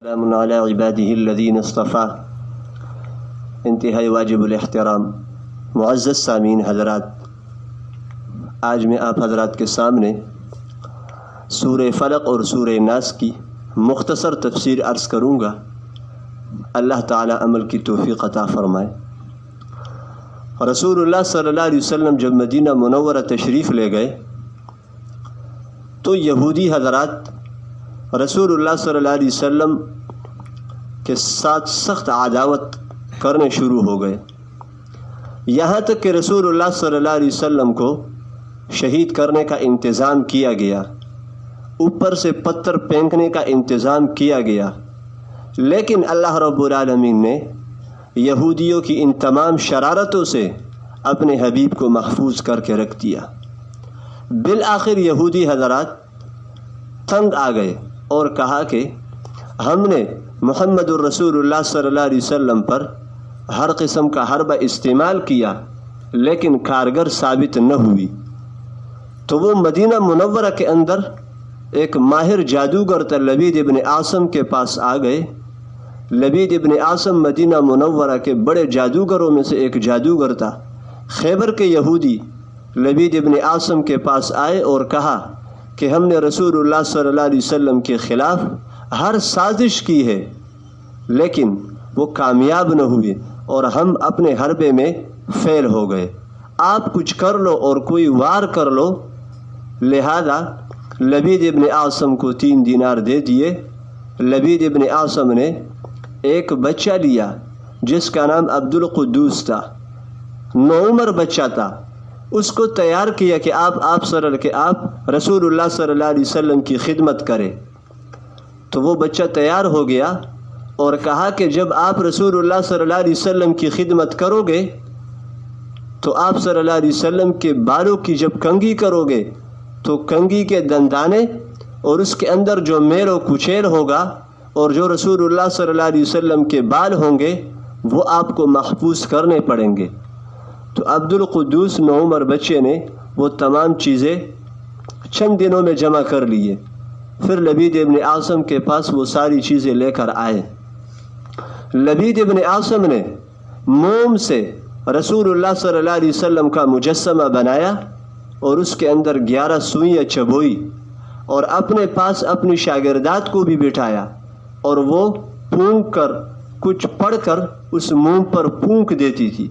سلام علی عباده الذین اصطفیٰ۔ انتہائی واجب الاحترام معزز سامعین حضرات، آج میں آپ حضرات کے سامنے سورہ فلق اور سورہ ناس کی مختصر تفسیر عرض کروں گا۔ اللہ تعالی عمل کی توفیق عطا فرمائے۔ رسول اللہ صلی اللہ علیہ وسلم جب مدینہ منورہ تشریف لے گئے تو یہودی حضرات رسول اللہ صلی اللہ علیہ وسلم کے ساتھ سخت عداوت کرنے شروع ہو گئے، یہاں تک کہ رسول اللہ صلی اللہ علیہ وسلم کو شہید کرنے کا انتظام کیا گیا، اوپر سے پتھر پھینکنے کا انتظام کیا گیا، لیکن اللہ رب العالمین نے یہودیوں کی ان تمام شرارتوں سے اپنے حبیب کو محفوظ کر کے رکھ دیا۔ بالآخر یہودی حضرات تنگ آ گئے اور کہا کہ ہم نے محمد الرسول اللہ صلی اللہ علیہ وسلم پر ہر قسم کا حربہ استعمال کیا لیکن کارگر ثابت نہ ہوئی، تو وہ مدینہ منورہ کے اندر ایک ماہر جادوگر تھا لبید ابن عاصم کے پاس آ گئے۔ لبید ابن عاصم مدینہ منورہ کے بڑے جادوگروں میں سے ایک جادوگر تھا۔ خیبر کے یہودی لبید ابن عاصم کے پاس آئے اور کہا کہ ہم نے رسول اللہ صلی اللہ علیہ وسلم کے خلاف ہر سازش کی ہے لیکن وہ کامیاب نہ ہوئی اور ہم اپنے حربے میں فیل ہو گئے، آپ کچھ کر لو اور کوئی وار کر لو۔ لہذا لبید ابن عاصم کو 3 دینار دے دیے۔ لبید ابن عاصم نے ایک بچہ لیا جس کا نام عبد القدوس تھا، نوعمر بچہ تھا، اس کو تیار کیا کہ آپ رسول اللہ صلی اللہ علیہ وسلم کی خدمت کرے۔ تو وہ بچہ تیار ہو گیا اور کہا کہ جب آپ رسول اللہ صلی اللہ علیہ وسلم کی خدمت کرو گے تو آپ صلی اللہ علیہ وسلم کے بالوں کی جب کنگھی کرو گے تو کنگھی کے دندانے اور اس کے اندر جو میل و کچیل ہوگا اور جو رسول اللہ صلی اللہ علیہ وسلم کے بال ہوں گے وہ آپ کو محفوظ کرنے پڑیں گے۔ تو عبد القدوس نوعمر بچے نے وہ تمام چیزیں چند دنوں میں جمع کر لیے، پھر لبید ابن عاصم کے پاس وہ ساری چیزیں لے کر آئے۔ لبید ابن عاصم نے موم سے رسول اللہ صلی اللہ علیہ وسلم کا مجسمہ بنایا اور اس کے اندر 11 سوئیاں چبوئی اور اپنے پاس اپنی شاگردات کو بھی بٹھایا اور وہ پھونک کر کچھ پڑھ کر اس موم پر پھونک دیتی تھی۔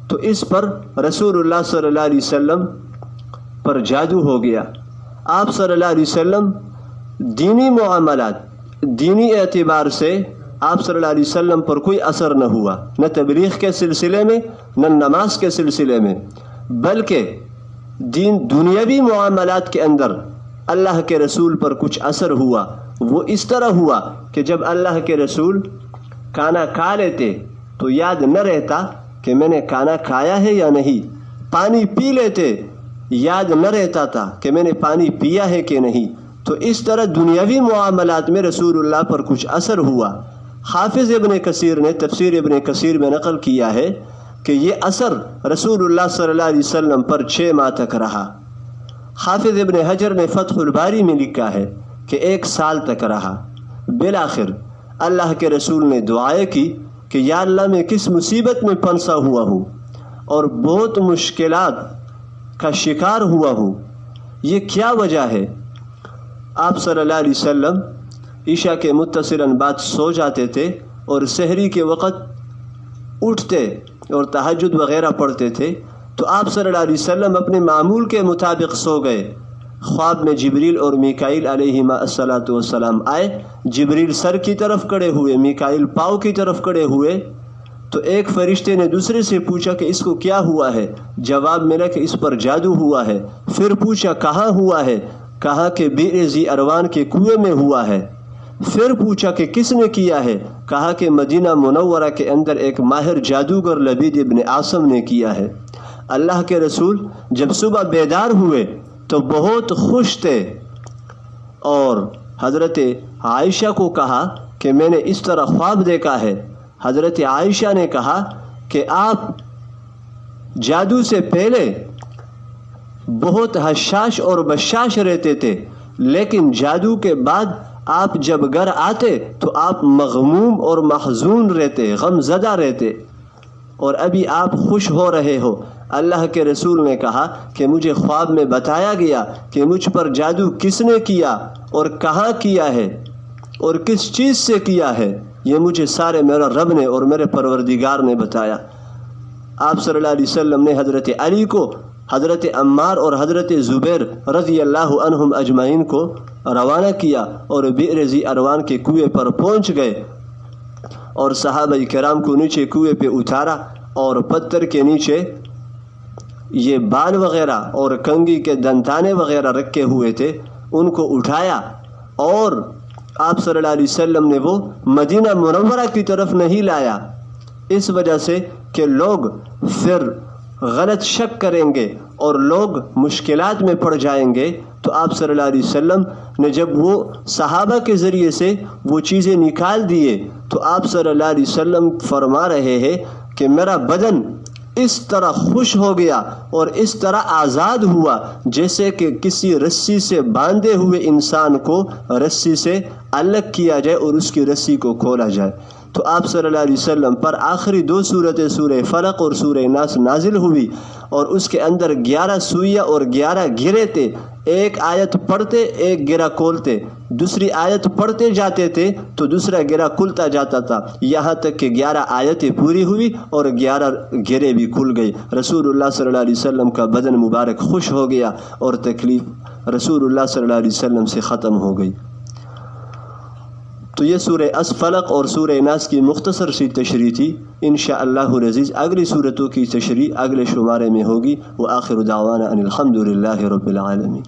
تو اس پر رسول اللہ صلی اللہ علیہ وسلم پر جادو ہو گیا۔ آپ صلی اللہ علیہ وسلم دینی معاملات، دینی اعتبار سے آپ صلی اللہ علیہ وسلم پر کوئی اثر نہ ہوا، نہ تبلیغ کے سلسلے میں نہ نماز کے سلسلے میں، بلکہ دنیاوی معاملات کے اندر اللہ کے رسول پر کچھ اثر ہوا۔ وہ اس طرح ہوا کہ جب اللہ کے رسول کھانا کھا لیتے تو یاد نہ رہتا کہ میں نے کھانا کھایا ہے یا نہیں، پانی پی لیتے یاد نہ رہتا تھا کہ میں نے پانی پیا ہے کہ نہیں۔ تو اس طرح دنیاوی معاملات میں رسول اللہ پر کچھ اثر ہوا۔ حافظ ابن کثیر نے تفسیر ابن کثیر میں نقل کیا ہے کہ یہ اثر رسول اللہ صلی اللہ علیہ وسلم پر 6 ماہ تک رہا۔ حافظ ابن حجر نے فتح الباری میں لکھا ہے کہ 1 سال تک رہا۔ بالآخر اللہ کے رسول نے دعائیں کی کہ یا اللہ میں کس مصیبت میں پھنسا ہوا ہوں اور بہت مشکلات کا شکار ہوا ہوں، یہ کیا وجہ ہے؟ آپ صلی اللہ علیہ وسلم عشاء کے متصلاً بعد سو جاتے تھے اور سحری کے وقت اٹھتے اور تہجد وغیرہ پڑھتے تھے۔ تو آپ صلی اللہ علیہ وسلم اپنے معمول کے مطابق سو گئے۔ خواب میں جبریل اور میکائیل علیہما الصلاۃ والسلام آئے، جبریل سر کی طرف کھڑے ہوئے، میکائیل پاؤں کی طرف کھڑے ہوئے۔ تو ایک فرشتے نے دوسرے سے پوچھا کہ اس کو کیا ہوا ہے؟ جواب ملا کہ اس پر جادو ہوا ہے۔ پھر پوچھا کہاں ہوا ہے؟ کہا کہ بئر ذی اروان کے کنویں میں ہوا ہے۔ پھر پوچھا کہ کس نے کیا ہے؟ کہا کہ مدینہ منورہ کے اندر ایک ماہر جادوگر لبید ابن عاصم نے کیا ہے۔ اللہ کے رسول جب صبح بیدار ہوئے تو بہت خوش تھے اور حضرت عائشہ کو کہا کہ میں نے اس طرح خواب دیکھا ہے۔ حضرت عائشہ نے کہا کہ آپ جادو سے پہلے بہت حشاش اور بشاش رہتے تھے لیکن جادو کے بعد آپ جب گھر آتے تو آپ مغموم اور محزون رہتے، غم زدہ رہتے، اور ابھی آپ خوش ہو رہے ہو۔ اللہ کے رسول نے کہا کہ مجھے خواب میں بتایا گیا کہ مجھ پر جادو کس نے کیا اور کہاں کیا ہے اور کس چیز سے کیا ہے، یہ مجھے سارے میرا رب نے اور میرے پروردگار نے بتایا۔ آپ صلی اللہ علیہ وسلم نے حضرت علی کو، حضرت عمار اور حضرت زبیر رضی اللہ عنہم اجمعین کو روانہ کیا اور بئر ذی اروان کے کنویں پر پہنچ گئے اور صحابہ کرام کو نیچے کنویں پہ اتارا اور پتھر کے نیچے یہ بال وغیرہ اور کنگھی کے دنتانے وغیرہ رکھے ہوئے تھے، ان کو اٹھایا، اور آپ صلی اللہ علیہ وسلم نے وہ مدینہ منورہ کی طرف نہیں لایا، اس وجہ سے کہ لوگ پھر غلط شک کریں گے اور لوگ مشکلات میں پڑ جائیں گے۔ تو آپ صلی اللہ علیہ وسلم نے جب وہ صحابہ کے ذریعے سے وہ چیزیں نکال دیے تو آپ صلی اللہ علیہ وسلم فرما رہے ہیں کہ میرا بدن اس طرح خوش ہو گیا اور اس طرح آزاد ہوا جیسے کہ کسی رسی سے باندھے ہوئے انسان کو رسی سے الگ کیا جائے اور اس کی رسی کو کھولا جائے۔ تو آپ صلی اللہ علیہ وسلم پر آخری 2 صورتیں سورہ فلق اور سورہ ناس نازل ہوئی، اور اس کے اندر 11 سوئیاں اور 11 گرے تھے، ایک آیت پڑھتے ایک گرہ کھولتے، دوسری آیت پڑھتے جاتے تھے تو دوسرا گرہ کھلتا جاتا تھا، یہاں تک کہ 11 آیتیں پوری ہوئی اور 11 گرے بھی کھل گئی۔ رسول اللہ صلی اللہ علیہ وسلم کا بدن مبارک خوش ہو گیا اور تکلیف رسول اللہ صلی اللہ علیہ وسلم سے ختم ہو گئی۔ تو یہ سورہ فلق اور سورہ ناس کی مختصر سی تشریح تھی۔ انشاءاللہ العزیز اگلی صورتوں کی تشریح اگلے شمارے میں ہوگی۔ وآخر دعوانا ان الحمد للہ رب العالمین۔